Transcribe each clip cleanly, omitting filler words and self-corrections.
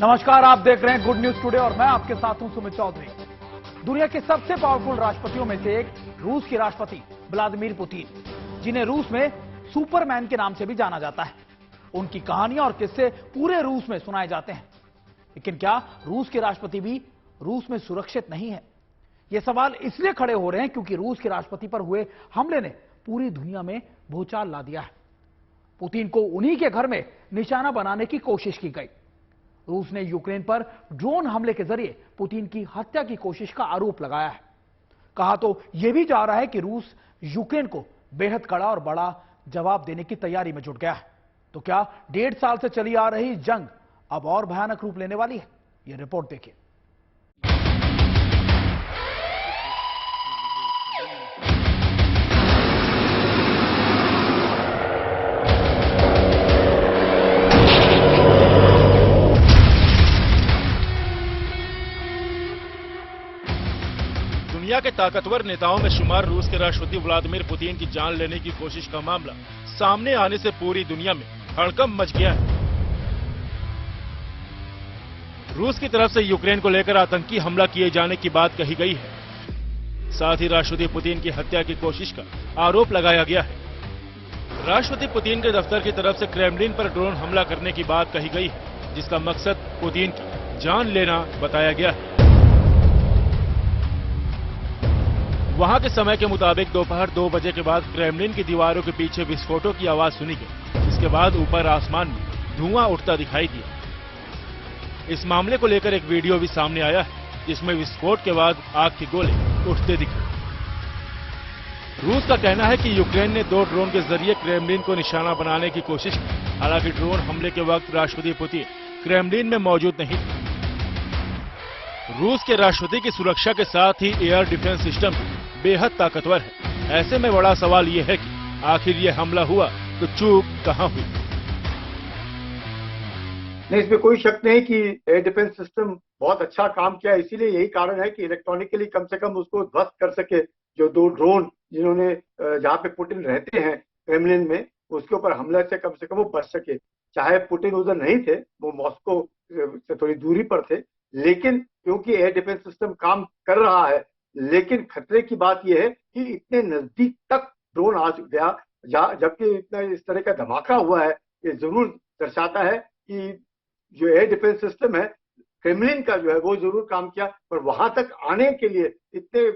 नमस्कार, आप देख रहे हैं गुड न्यूज टुडे और मैं आपके साथ हूं सुमित चौधरी। दुनिया के सबसे पावरफुल राष्ट्रपतियों में से एक रूस के राष्ट्रपति व्लादिमीर पुतिन, जिन्हें रूस में सुपरमैन के नाम से भी जाना जाता है। उनकी कहानियां और किस्से पूरे रूस में सुनाए जाते हैं। लेकिन क्या रूस के राष्ट्रपति भी रूस में सुरक्षित नहीं है? ये सवाल इसलिए खड़े हो रहे हैं क्योंकि रूस के राष्ट्रपति पर हुए हमले ने पूरी दुनिया में भूचाल ला दिया है। पुतिन को उन्हीं के घर में निशाना बनाने की कोशिश की गई। रूस ने यूक्रेन पर ड्रोन हमले के जरिए पुतिन की हत्या की कोशिश का आरोप लगाया है। कहा तो यह भी जा रहा है कि रूस यूक्रेन को बेहद कड़ा और बड़ा जवाब देने की तैयारी में जुट गया है। तो क्या 1.5 साल से चली आ रही जंग अब और भयानक रूप लेने वाली है? यह रिपोर्ट देखिए। दुनिया के ताकतवर नेताओं में शुमार रूस के राष्ट्रपति व्लादिमीर पुतिन की जान लेने की कोशिश का मामला सामने आने से पूरी दुनिया में हड़कंप मच गया है। रूस की तरफ से यूक्रेन को लेकर आतंकी हमला किए जाने की बात कही गई है। साथ ही राष्ट्रपति पुतिन की हत्या की कोशिश का आरोप लगाया गया है। राष्ट्रपति पुतिन के दफ्तर की तरफ से क्रेमलिन पर ड्रोन हमला करने की बात कही गई है, जिसका मकसद पुतिन की जान लेना बताया गया है। वहां के समय के मुताबिक दोपहर 2 बजे के बाद क्रेमलिन की दीवारों के पीछे विस्फोटों की आवाज सुनी गई, जिसके बाद ऊपर आसमान में धुआं उठता दिखाई दिया। इस मामले को लेकर एक वीडियो भी सामने आया है, जिसमें विस्फोट के बाद आग के गोले उठते दिखे। रूस का कहना है कि यूक्रेन ने 2 ड्रोन के जरिए क्रेमलिन को निशाना बनाने की कोशिश की। हालांकि ड्रोन हमले के वक्त राष्ट्रपति पुतिन क्रेमलिन में मौजूद नहीं थे। रूस के राष्ट्रपति की सुरक्षा के साथ ही एयर डिफेंस सिस्टम बेहद ताकतवर है। ऐसे में बड़ा सवाल यह है कि आखिर यह हमला हुआ तो चूक कहां हुई? नहीं, इसमें कोई शक नहीं कि एयर डिफेंस सिस्टम बहुत अच्छा काम किया। इसीलिए यही कारण है कि इलेक्ट्रॉनिकली कम से कम उसको ध्वस्त कर सके। जो 2 ड्रोन जिन्होंने जहां पे पुतिन रहते हैं क्रेमलिन में, उसके ऊपर हमले से कम वो बच सके। चाहे पुतिन उधर नहीं थे, वो मॉस्को से थोड़ी दूरी पर थे, लेकिन क्योंकि एयर डिफेंस सिस्टम काम कर रहा है। लेकिन खतरे की बात यह है कि इतने नजदीक तक ड्रोन आ गया, जबकि इतना इस तरह का धमाका हुआ है। ये जरूर दर्शाता है कि जो एयर डिफेंस सिस्टम है क्रेमलिन का जो है वो जरूर काम किया, पर वहां तक आने के लिए इतने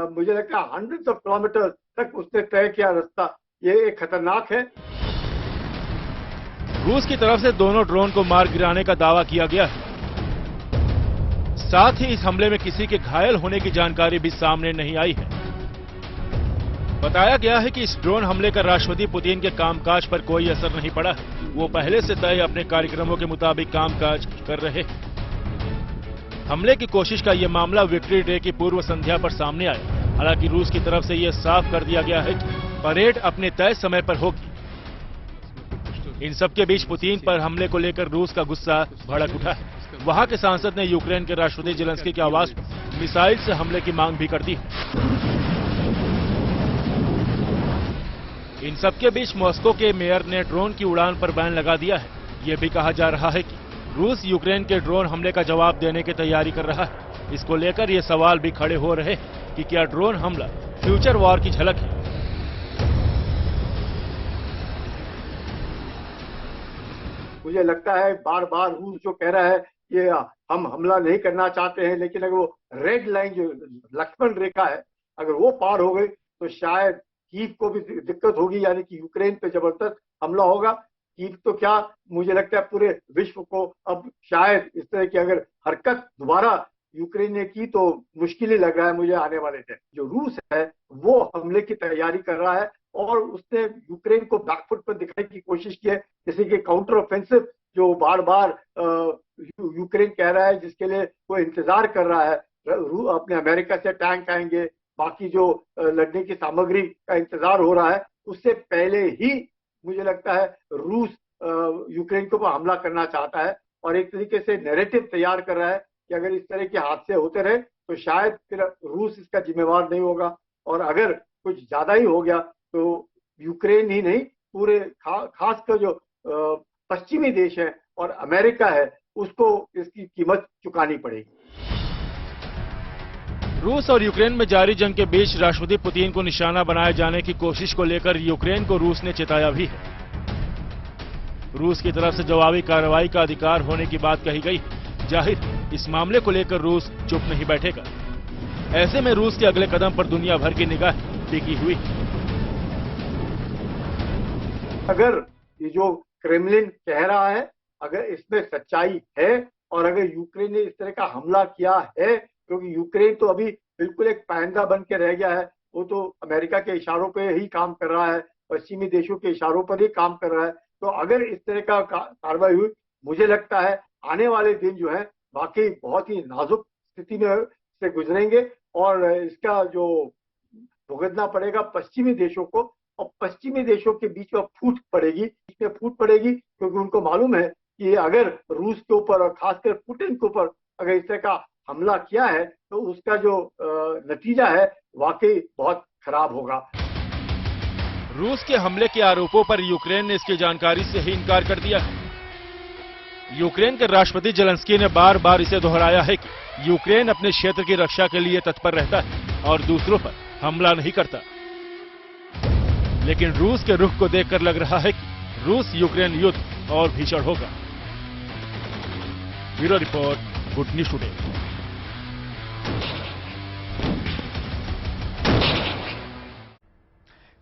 मुझे लगता है हंड्रेड्स ऑफ किलोमीटर तक उसने तय किया रास्ता। ये एक खतरनाक है। रूस की तरफ से दोनों ड्रोन को मार गिराने का दावा किया गया है। साथ ही इस हमले में किसी के घायल होने की जानकारी भी सामने नहीं आई है। बताया गया है कि इस ड्रोन हमले का राष्ट्रपति पुतिन के कामकाज पर कोई असर नहीं पड़ा है। वो पहले से तय अपने कार्यक्रमों के मुताबिक कामकाज कर रहे हैं। हमले की कोशिश का यह मामला विक्ट्री डे की पूर्व संध्या पर सामने आया। हालांकि रूस की तरफ से यह साफ कर दिया गया है कि परेड अपने तय समय पर होगी। इन सबके बीच पुतिन पर हमले को लेकर रूस का गुस्सा भड़क उठा है। वहां के सांसद ने यूक्रेन के राष्ट्रपति जेलेंस्की के आवास पर मिसाइल से हमले की मांग भी कर दी है। इन सबके बीच मॉस्को के मेयर ने ड्रोन की उड़ान पर बैन लगा दिया है। यह भी कहा जा रहा है कि रूस यूक्रेन के ड्रोन हमले का जवाब देने की तैयारी कर रहा है। इसको लेकर ये सवाल भी खड़े हो रहे हैं कि क्या ड्रोन हमला फ्यूचर वॉर की झलक है? मुझे लगता है बार बार रूस जो कह रहा है कि हम हमला नहीं करना चाहते हैं, लेकिन अगर वो रेड लाइन जो लक्ष्मण रेखा है, अगर वो पार हो गई तो शायद कीव को भी दिक्कत होगी, यानी कि यूक्रेन पे जबरदस्त हमला होगा। कीव तो क्या, मुझे लगता है पूरे विश्व को अब शायद इस तरह की अगर हरकत दोबारा यूक्रेन ने की तो मुश्किल ही लग रहा है मुझे आने वाले दिन। जो रूस है वो हमले की तैयारी कर रहा है और उसने यूक्रेन को बैकफुट पर दिखाने की कोशिश की है, जैसे कि काउंटर ऑफेंसिव जो बार बार यूक्रेन कह रहा है, जिसके लिए वो इंतजार कर रहा है। अपने अमेरिका से टैंक आएंगे, बाकी जो लड़ने की सामग्री का इंतजार हो रहा है, उससे पहले ही मुझे लगता है रूस यूक्रेन के ऊपर हमला करना चाहता है और एक तरीके से नैरेटिव तैयार कर रहा है कि अगर इस तरह के हादसे होते रहे तो शायद फिर रूस इसका जिम्मेवार नहीं होगा, और अगर कुछ ज्यादा ही हो गया तो यूक्रेन ही नहीं, पूरे खासकर जो पश्चिमी देश है और अमेरिका है, उसको इसकी कीमत चुकानी पड़ेगी। रूस और यूक्रेन में जारी जंग के बीच राष्ट्रपति पुतिन को निशाना बनाए जाने की कोशिश को लेकर यूक्रेन को रूस ने चेताया भी है। रूस की तरफ से जवाबी कार्रवाई का अधिकार होने की बात कही गई है। जाहिर इस मामले को लेकर रूस चुप नहीं बैठेगा। ऐसे में रूस के अगले कदम पर दुनिया भर की निगाह टिकी हुई। अगर ये जो क्रेमलिन कह रहा है, अगर इसमें सच्चाई है और अगर यूक्रेन ने इस तरह का हमला किया है, क्योंकि यूक्रेन तो अभी बिल्कुल एक पाइंदा बन के रह गया है, वो तो अमेरिका के इशारों पे ही काम कर रहा है, पश्चिमी देशों के इशारों पर ही काम कर रहा है। तो अगर इस तरह का कार्रवाई हुई, मुझे लगता है आने वाले दिन जो है वाकई बहुत ही नाजुक स्थिति में से गुजरेंगे और इसका जो भुगतना पड़ेगा पश्चिमी देशों को, और पश्चिमी देशों के बीच में फूट पड़ेगी क्योंकि उनको मालूम है कि अगर रूस के ऊपर और खासकर पुतिन के ऊपर अगर इस तरह का हमला किया है तो उसका जो नतीजा है वाकई बहुत खराब होगा। रूस के हमले के आरोपों पर यूक्रेन ने इसकी जानकारी से ही इनकार कर दिया है। यूक्रेन के राष्ट्रपति जेलेंस्की ने बार बार इसे दोहराया है कि यूक्रेन अपने क्षेत्र की रक्षा के लिए तत्पर रहता है और दूसरों पर हमला नहीं करता। लेकिन रूस के रुख को देखकर लग रहा है कि रूस यूक्रेन युद्ध और भीषण होगा। Bureau report, good news today.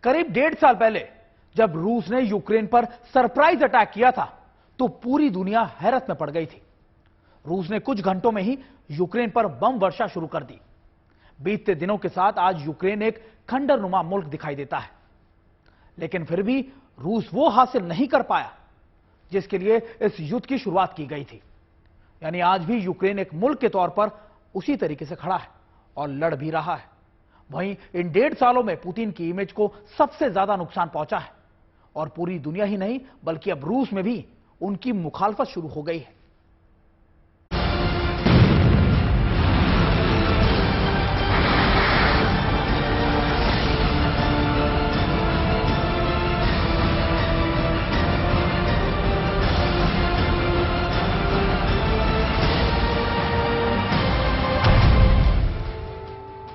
करीब 1.5 साल पहले जब रूस ने यूक्रेन पर सरप्राइज अटैक किया था तो पूरी दुनिया हैरत में पड़ गई थी। रूस ने कुछ घंटों में ही यूक्रेन पर बम वर्षा शुरू कर दी। बीतते दिनों के साथ आज यूक्रेन एक खंडरनुमा मुल्क दिखाई देता है, लेकिन फिर भी रूस वो हासिल नहीं कर पाया जिसके लिए इस युद्ध की शुरुआत की गई थी। यानी आज भी यूक्रेन एक मुल्क के तौर पर उसी तरीके से खड़ा है और लड़ भी रहा है। वहीं इन 1.5 सालों में पुतिन की इमेज को सबसे ज्यादा नुकसान पहुंचा है और पूरी दुनिया ही नहीं बल्कि अब रूस में भी उनकी मुखालफत शुरू हो गई है।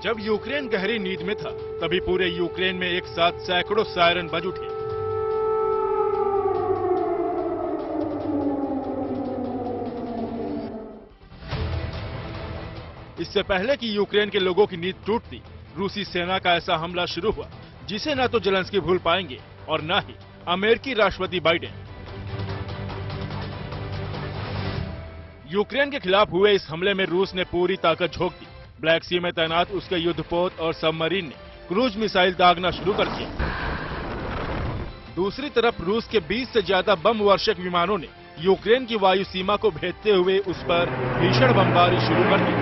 जब यूक्रेन गहरी नींद में था तभी पूरे यूक्रेन में एक साथ सैकड़ों सायरन बज उठे। इससे पहले कि यूक्रेन के लोगों की नींद टूटती, रूसी सेना का ऐसा हमला शुरू हुआ जिसे न तो जेलेंस्की भूल पाएंगे और न ही अमेरिकी राष्ट्रपति बाइडेन। यूक्रेन के खिलाफ हुए इस हमले में रूस ने पूरी ताकत झोंक दी। ब्लैक सी में तैनात उसके युद्धपोत और सबमरीन ने क्रूज मिसाइल दागना शुरू कर दिया। दूसरी तरफ रूस के 20 से ज्यादा बम वर्षक विमानों ने यूक्रेन की वायु सीमा को भेदते हुए उस पर भीषण बमबारी शुरू कर दी।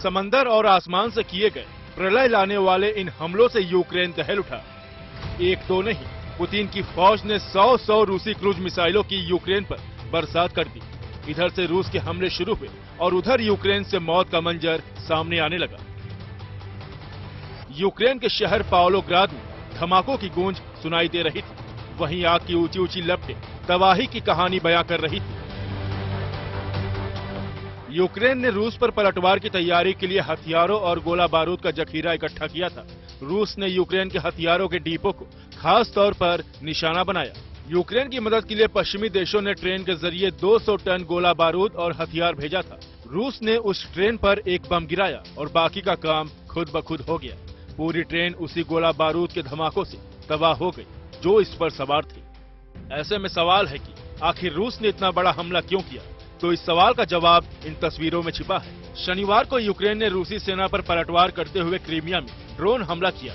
समंदर और आसमान से किए गए प्रलय लाने वाले इन हमलों से यूक्रेन दहल उठा। एक दो नहीं, पुतिन की फौज ने 100 रूसी क्रूज मिसाइलों की यूक्रेन पर बरसात कर दी। इधर से रूस के हमले शुरू हुए और उधर यूक्रेन से मौत का मंजर सामने आने लगा। यूक्रेन के शहर पावलोग्राद में धमाकों की गूंज सुनाई दे रही थी। वहीं आग की ऊंची ऊंची लपटें तबाही की कहानी बयां कर रही थी। यूक्रेन ने रूस पर पलटवार की तैयारी के लिए हथियारों और गोला बारूद का जखीरा इकट्ठा किया था। रूस ने यूक्रेन के हथियारों के डिपो को खास तौर पर निशाना बनाया। यूक्रेन की मदद के लिए पश्चिमी देशों ने ट्रेन के जरिए 200 टन गोला बारूद और हथियार भेजा था। रूस ने उस ट्रेन पर एक बम गिराया और बाकी का काम खुद ब खुद हो गया। पूरी ट्रेन उसी गोला बारूद के धमाकों से तबाह हो गई जो इस पर सवार थे। ऐसे में सवाल है कि आखिर रूस ने इतना बड़ा हमला क्यों किया? तो इस सवाल का जवाब इन तस्वीरों में छिपा है। शनिवार को यूक्रेन ने रूसी सेना पर पलटवार करते हुए क्रीमिया में ड्रोन हमला किया।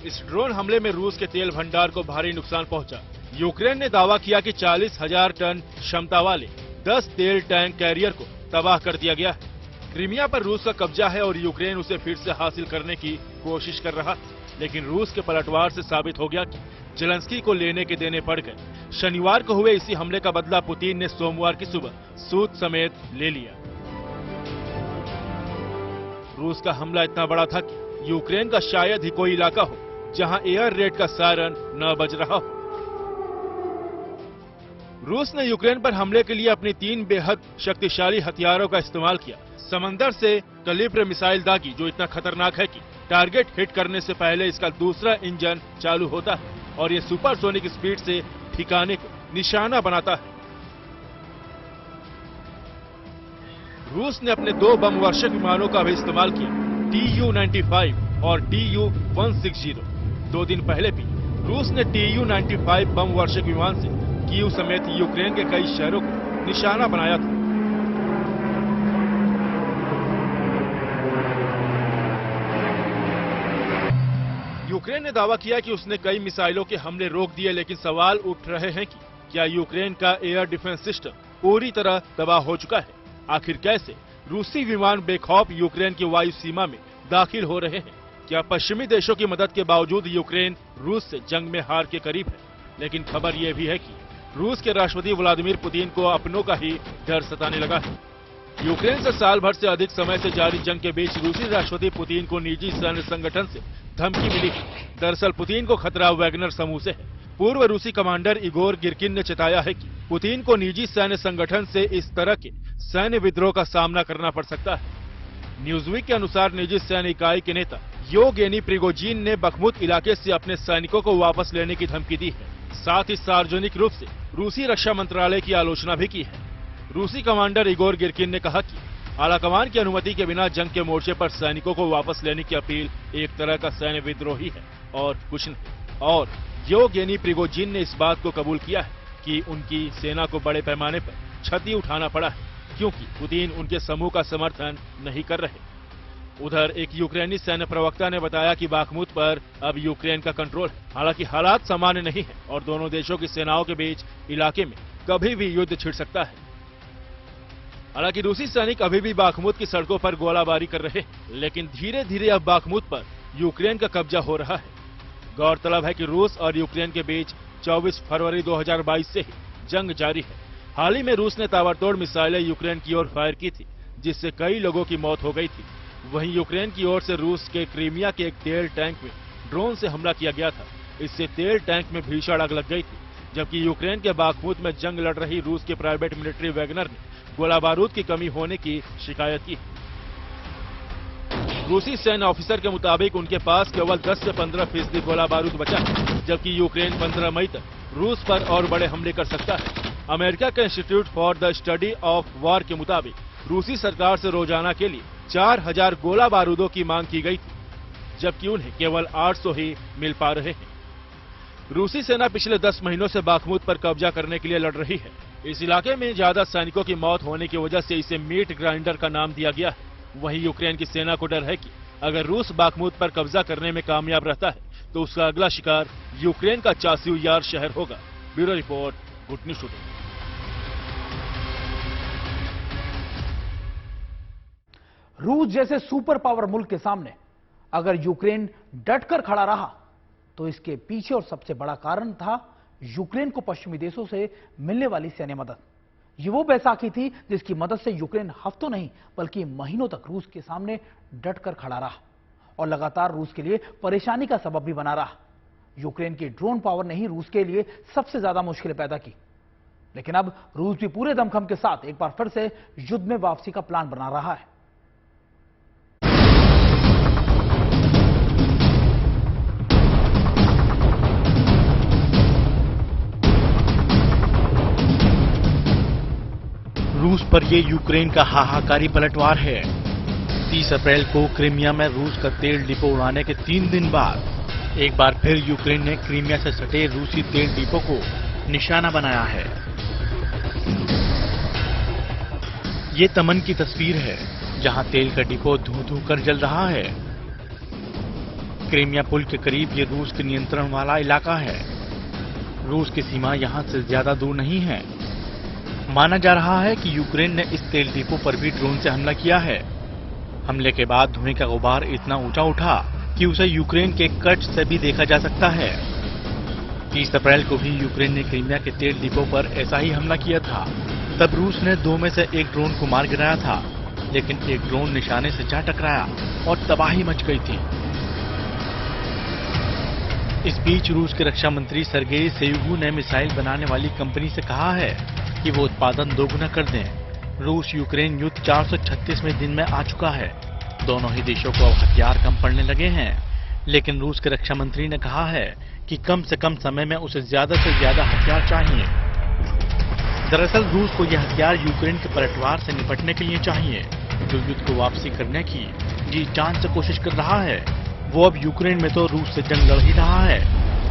इस ड्रोन हमले में रूस के तेल भंडार को भारी नुकसान पहुंचा। यूक्रेन ने दावा किया कि 40,000 टन क्षमता वाले 10 तेल टैंक कैरियर को तबाह कर दिया गया है। क्रीमिया पर रूस का कब्जा है और यूक्रेन उसे फिर से हासिल करने की कोशिश कर रहा है। लेकिन रूस के पलटवार से साबित हो गया कि जेलेंस्की को लेने के देने पड़ गए। शनिवार को हुए इसी हमले का बदला पुतिन ने सोमवार की सुबह सूद समेत ले लिया। रूस का हमला इतना बड़ा था कि यूक्रेन का शायद ही कोई इलाका हो जहां एयर रेड का सायरन न बज रहा हो। रूस ने यूक्रेन पर हमले के लिए अपनी 3 बेहद शक्तिशाली हथियारों का इस्तेमाल किया। समंदर से कलिब्र मिसाइल दागी, जो इतना खतरनाक है कि टारगेट हिट करने से पहले इसका दूसरा इंजन चालू होता है और ये सुपरसोनिक स्पीड से ठिकाने को निशाना बनाता है। रूस ने अपने 2 बम वर्षक विमानों का भी इस्तेमाल किया, Tu-95 और Tu-160। 2 दिन पहले भी रूस ने Tu-95 बम वर्षक विमान से कीव समेत यूक्रेन के कई शहरों को निशाना बनाया था। यूक्रेन ने दावा किया कि उसने कई मिसाइलों के हमले रोक दिए, लेकिन सवाल उठ रहे हैं कि क्या यूक्रेन का एयर डिफेंस सिस्टम पूरी तरह तबाह हो चुका है? आखिर कैसे रूसी विमान बेखौफ यूक्रेन की वायु सीमा में दाखिल हो रहे हैं? क्या पश्चिमी देशों की मदद के बावजूद यूक्रेन रूस से जंग में हार के करीब है? लेकिन खबर यह भी है कि रूस के राष्ट्रपति व्लादिमीर पुतिन को अपनों का ही डर सताने लगा है। यूक्रेन से साल भर से अधिक समय से जारी जंग के बीच रूसी राष्ट्रपति पुतिन को निजी सैन्य संगठन से धमकी मिली है। दरअसल पुतिन को खतरा वैगनर समूह से है। पूर्व रूसी कमांडर इगोर गिरकिन ने चेताया है कि पुतिन को निजी सैन्य संगठन से इस तरह के सैन्य विद्रोह का सामना करना पड़ सकता है। न्यूज़वीक के अनुसार निजी सैन्य इकाई के नेता येवगेनी प्रिगोजिन ने बखमुत इलाके से अपने सैनिकों को वापस लेने की धमकी दी है। साथ ही सार्वजनिक रूप से रूसी रक्षा मंत्रालय की आलोचना भी की है। रूसी कमांडर इगोर गिरकिन ने कहा कि आलाकमान की अनुमति के बिना जंग के मोर्चे पर सैनिकों को वापस लेने की अपील एक तरह का सैन्य विद्रोह ही है और कुछ नहीं। और येवगेनी प्रिगोजिन ने इस बात को कबूल किया है कि उनकी सेना को बड़े पैमाने पर क्षति उठाना पड़ा है, क्योंकि पुतिन उनके समूह का समर्थन नहीं कर रहे। उधर एक यूक्रेनी सैन्य प्रवक्ता ने बताया कि बाखमुत पर अब यूक्रेन का कंट्रोल है। हालांकि हालात सामान्य नहीं है और दोनों देशों की सेनाओं के बीच इलाके में कभी भी युद्ध छिड़ सकता है। हालांकि रूसी सैनिक अभी भी बाखमुत की सड़कों पर गोलाबारी कर रहे हैं, लेकिन धीरे धीरे अब बाखमुत पर यूक्रेन का कब्जा हो रहा है। गौरतलब है कि रूस और यूक्रेन के बीच 24 फरवरी 2022 से ही जंग जारी है। हाल ही में रूस ने ताबड़तोड़ मिसाइलें यूक्रेन की ओर फायर की थी, जिससे कई लोगों की मौत हो गई थी। वहीं यूक्रेन की ओर से रूस के क्रीमिया के एक तेल टैंक में ड्रोन से हमला किया गया था। इससे तेल टैंक में भीषण आग लग गई थी, जबकि यूक्रेन के बाखमुत में जंग लड़ रही रूस के प्राइवेट मिलिट्री वैगनर ने गोला बारूद की कमी होने की शिकायत की। रूसी सैन्य ऑफिसर के मुताबिक उनके पास केवल 10 से 15% गोला बारूद बचा है, जबकि यूक्रेन 15 मई तक रूस पर और बड़े हमले कर सकता है। अमेरिका के institute for the study of war के मुताबिक रूसी सरकार से रोजाना के लिए 4000 गोला बारूदों की मांग की गई थी, जबकि उन्हें केवल 800 ही मिल पा रहे हैं। रूसी सेना पिछले 10 महीनों से बाखमुत पर कब्जा करने के लिए लड़ रही है। इस इलाके में ज्यादा सैनिकों की मौत होने की वजह से इसे मीट ग्राइंडर का नाम दिया गया है। वहीं यूक्रेन की सेना को डर है कि अगर रूस बाखमुत पर कब्जा करने में कामयाब रहता है तो उसका अगला शिकार यूक्रेन का चासियो यार शहर होगा। Bureau report, good news today. रूस जैसे सुपर पावर मुल्क के सामने अगर यूक्रेन डटकर खड़ा रहा तो इसके पीछे और सबसे बड़ा कारण था यूक्रेन को पश्चिमी देशों से मिलने वाली सैन्य मदद। ये वो बैसाखी थी जिसकी मदद से यूक्रेन हफ्तों नहीं बल्कि महीनों तक रूस के सामने डटकर खड़ा रहा और लगातार रूस के लिए परेशानी का सबब भी बना रहा। यूक्रेन की ड्रोन पावर ने ही रूस के लिए सबसे ज्यादा मुश्किलें पैदा की, लेकिन अब रूस भी पूरे दमखम के साथ एक बार फिर से युद्ध में वापसी का प्लान बना रहा है। रूस पर ये यूक्रेन का हाहाकारी पलटवार है। 30 अप्रैल को क्रीमिया में रूस का तेल डिपो उड़ाने के 3 दिन बाद एक बार फिर यूक्रेन ने क्रीमिया से सटे रूसी तेल डिपो को निशाना बनाया है। ये तमन की तस्वीर है, जहां तेल का डिपो धू-धू कर जल रहा है। क्रीमिया पुल के करीब ये रूस के नियंत्रण वाला इलाका है। रूस की सीमा यहां से ज्यादा दूर नहीं है। माना जा रहा है कि यूक्रेन ने इस तेल डिपो पर भी ड्रोन से हमला किया है। हमले के बाद धुएं का गुबार इतना ऊंचा उठा कि उसे यूक्रेन के कट से भी देखा जा सकता है। 30 अप्रैल को भी यूक्रेन ने क्रीमिया के तेल डिपो पर ऐसा ही हमला किया था। तब रूस ने 2 में से एक ड्रोन को मार गिराया था, लेकिन एक ड्रोन निशाने से जा टकराया और तबाही मच गई थी। इस बीच रूस के रक्षा मंत्री सर्गेई शोइगु ने मिसाइल बनाने वाली कंपनी से कहा है कि वो उत्पादन दोगुना कर दें। रूस यूक्रेन युद्ध 436वें दिन में आ चुका है। दोनों ही देशों को अब हथियार कम पड़ने लगे हैं, लेकिन रूस के रक्षा मंत्री ने कहा है कि कम से कम समय में उसे ज्यादा से ज्यादा हथियार चाहिए। दरअसल रूस को यह हथियार यूक्रेन के पलटवार से निपटने के लिए चाहिए, जो युद्ध को वापसी करने की जी जान से कोशिश कर रहा है। वो अब यूक्रेन में तो रूस से जंग लड़ ही रहा है,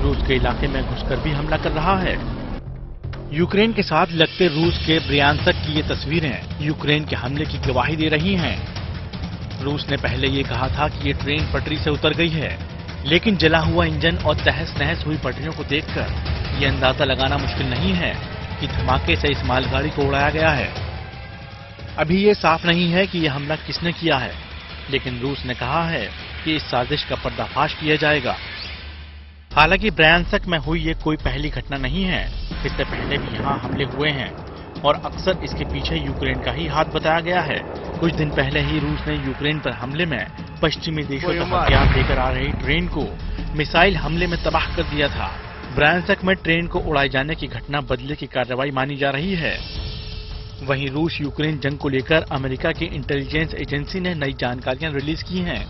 रूस के इलाके में घुसकर भी हमला कर रहा है। यूक्रेन के साथ लगते रूस के ब्रियांस्क की ये तस्वीरें यूक्रेन के हमले की गवाही दे रही हैं। रूस ने पहले ये कहा था कि ये ट्रेन पटरी से उतर गई है, लेकिन जला हुआ इंजन और तहस नहस हुई पटरियों को देखकर ये अंदाजा लगाना मुश्किल नहीं है कि धमाके से इस मालगाड़ी को उड़ाया गया है। अभी ये साफ नहीं है कि यह हमला किसने किया है, लेकिन रूस ने कहा है कि इस साजिश का पर्दाफाश किया जाएगा। हालांकि ब्रियांस्क में हुई ये कोई पहली घटना नहीं है, इससे पहले भी यहाँ हमले हुए हैं और अक्सर इसके पीछे यूक्रेन का ही हाथ बताया गया है। कुछ दिन पहले ही रूस ने यूक्रेन पर हमले में पश्चिमी देशों तक हथियार लेकर आ रही ट्रेन को मिसाइल हमले में तबाह कर दिया था। ब्रियांस्क में ट्रेन को उड़ाए जाने की घटना बदले की कार्रवाई मानी जा रही है। वहीं रूस यूक्रेन जंग को लेकर अमेरिका की इंटेलिजेंस एजेंसी ने नई जानकारियां रिलीज की हैं।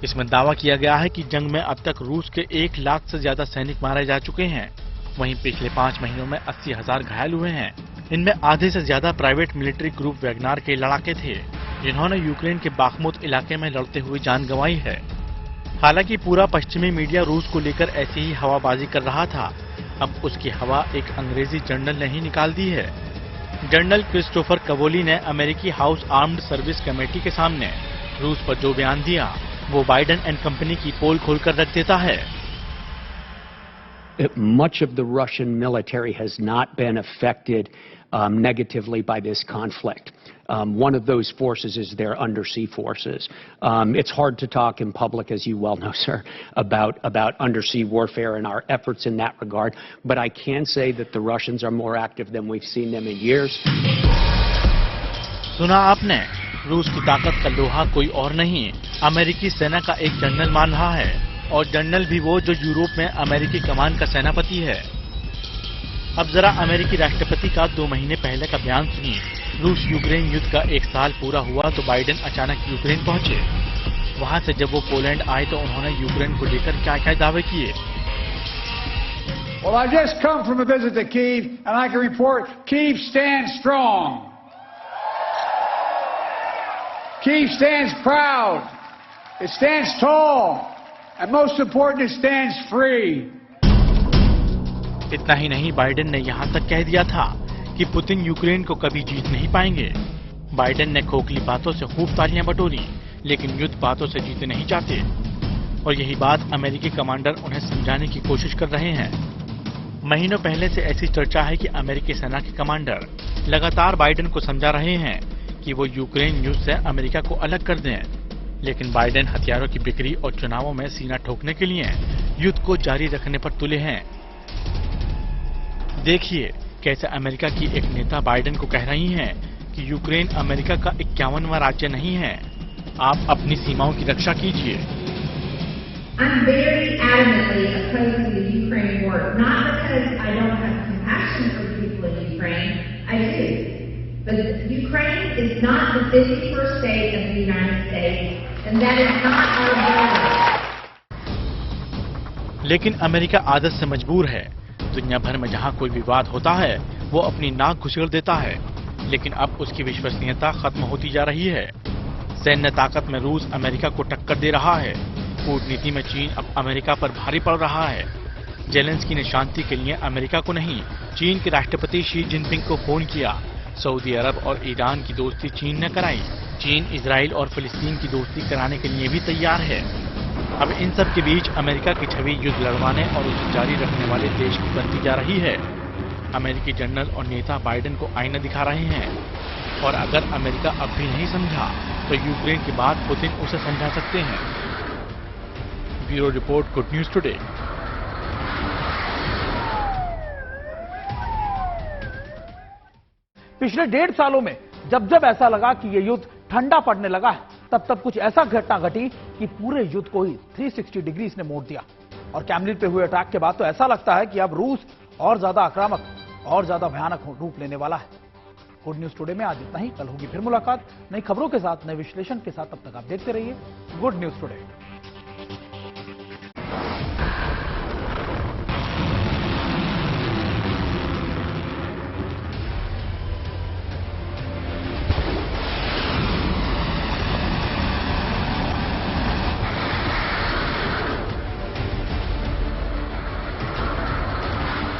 इसमें दावा किया गया है कि जंग में अब तक रूस के 1 लाख से ज्यादा सैनिक मारे जा चुके हैं। वहीं पिछले 5 महीनों में 80,000 घायल हुए हैं। इनमें आधे से ज्यादा प्राइवेट मिलिट्री ग्रुप वैगनार के लड़ाके थे, जिन्होंने यूक्रेन के बाखमुत इलाके में लड़ते हुए जान गंवाई है। हालांकि पूरा पश्चिमी मीडिया रूस को लेकर ऐसी ही हवाबाजी कर रहा था। अब उसकी हवा एक अंग्रेजी जर्नल ने ही निकाल दी है। जनरल क्रिस्टोफर कवोली ने अमेरिकी हाउस आर्म्ड सर्विस कमेटी के सामने रूस पर जो बयान दिया वो बाइडेन एंड कंपनी की पोल खोलकर रख देता है। Much of the Russian military has not been affected negatively by this conflict. One of those forces is their undersea forces. It's hard to talk in public, as you well know, sir, about undersea warfare and our efforts in that regard, but I can say that the Russians are more active than we've seen them in years. सुना आपने, रूस की ताकत का लोहा कोई और नहीं, अमेरिकी सेना का एक जनरल मान रहा है, और जनरल भी वो जो यूरोप में अमेरिकी कमान का सेनापति है। अब जरा अमेरिकी राष्ट्रपति का 2 महीने पहले का बयान सुनिए। रूस यूक्रेन युद्ध का 1 साल पूरा हुआ तो बाइडेन अचानक यूक्रेन पहुंचे। वहां से जब वो पोलैंड आए तो उन्होंने यूक्रेन को लेकर क्या-क्या दावे किए। Well, I just come from a visit to Kyiv, and I can report Kyiv stands strong. Kyiv stands proud. It stands tall. And most important, it stands free. इतना ही नहीं, बाइडेन ने यहां तक कह दिया था कि पुतिन यूक्रेन को कभी जीत नहीं पाएंगे। बाइडेन ने खोखली बातों से खूब तालियां बटोरी, लेकिन युद्ध बातों से जीते नहीं जाते। और यही बात अमेरिकी कमांडर उन्हें समझाने की कोशिश कर रहे हैं। महीनों पहले से ऐसी चर्चा है कि अमेरिकी सेना के कमांडर लगातार बाइडेन को समझा रहे हैं कि वो यूक्रेन युद्ध से अमेरिका को अलग कर दें, लेकिन बाइडेन हथियारों की बिक्री और चुनावों में सीना ठोकने के लिए युद्ध को जारी रखने पर तुले हैं। देखिए कैसे अमेरिका की एक नेता बाइडेन को कह रही हैं कि यूक्रेन अमेरिका का 51वां राज्य नहीं है, आप अपनी सीमाओं की रक्षा कीजिए। I'm very adamantly opposed to the Ukraine war, not because I don't have compassion for the people in Ukraine, I do. But Ukraine is not the 51st state of the United States, and that is not our border. लेकिन America आदत से मजबूर है। दुनिया भर में जहां कोई विवाद होता है वो अपनी नाक घुसेड़ देता है, लेकिन अब उसकी विश्वसनीयता खत्म होती जा रही है। सैन्य ताकत में रूस अमेरिका को टक्कर दे रहा है। कूटनीति में चीन अब अमेरिका पर भारी पड़ रहा है। जेलेंस्की ने शांति के लिए अमेरिका को नहीं, चीन के राष्ट्रपति शी जिनपिंग को फोन किया। सऊदी अरब और ईरान की दोस्ती चीन ने कराई। चीन इजराइल और फिलिस्तीन की दोस्ती कराने के लिए भी तैयार है। अब इन सब के बीच अमेरिका की छवि युद्ध लड़वाने और उसे जारी रखने वाले देश की बनती जा रही है। अमेरिकी जनरल और नेता बाइडेन को आईना दिखा रहे हैं, और अगर अमेरिका अब भी नहीं समझा तो यूक्रेन के बाद पुतिन उसे समझा सकते हैं। Bureau report, good news today. पिछले 1.5 सालों में जब जब ऐसा लगा कि ये युद्ध ठंडा पड़ने लगा है, तब तब कुछ ऐसा घटना घटी कि पूरे युद्ध को ही 360 डिग्री इसने मोड़ दिया। और कैमलिन पे हुए अटैक के बाद तो ऐसा लगता है कि अब रूस और ज्यादा आक्रामक और ज्यादा भयानक रूप लेने वाला है। गुड न्यूज टुडे में आज इतना ही। कल होगी फिर मुलाकात नई खबरों के साथ, नए विश्लेषण के साथ। तब तक आप देखते रहिए गुड न्यूज टुडे।